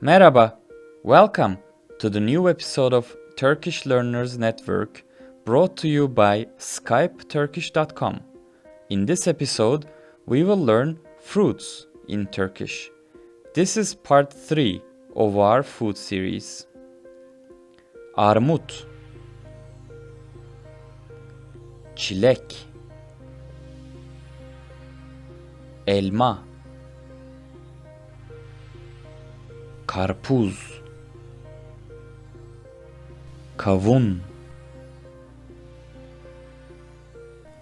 Merhaba, welcome to the new episode of Turkish Learners Network brought to you by skypeturkish.com. In this episode, we will learn fruits in Turkish. This is part 3 of our food series. Armut, çilek, elma, karpuz, kavun,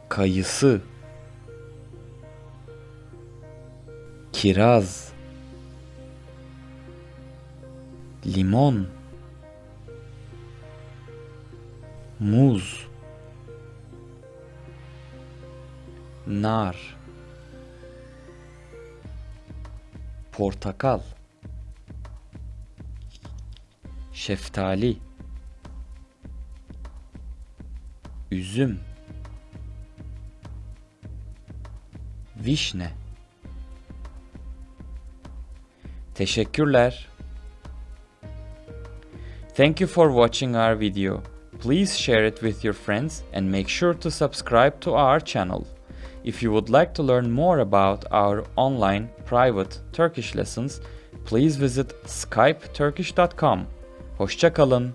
kayısı, kiraz, limon, muz, nar, portakal, şeftali, üzüm, vişne. Teşekkürler. Thank you for watching our video. Please share it with your friends and make sure to subscribe to our channel. If you would like to learn more about our online private Turkish lessons, please visit skypeturkish.com. Hoşça kalın.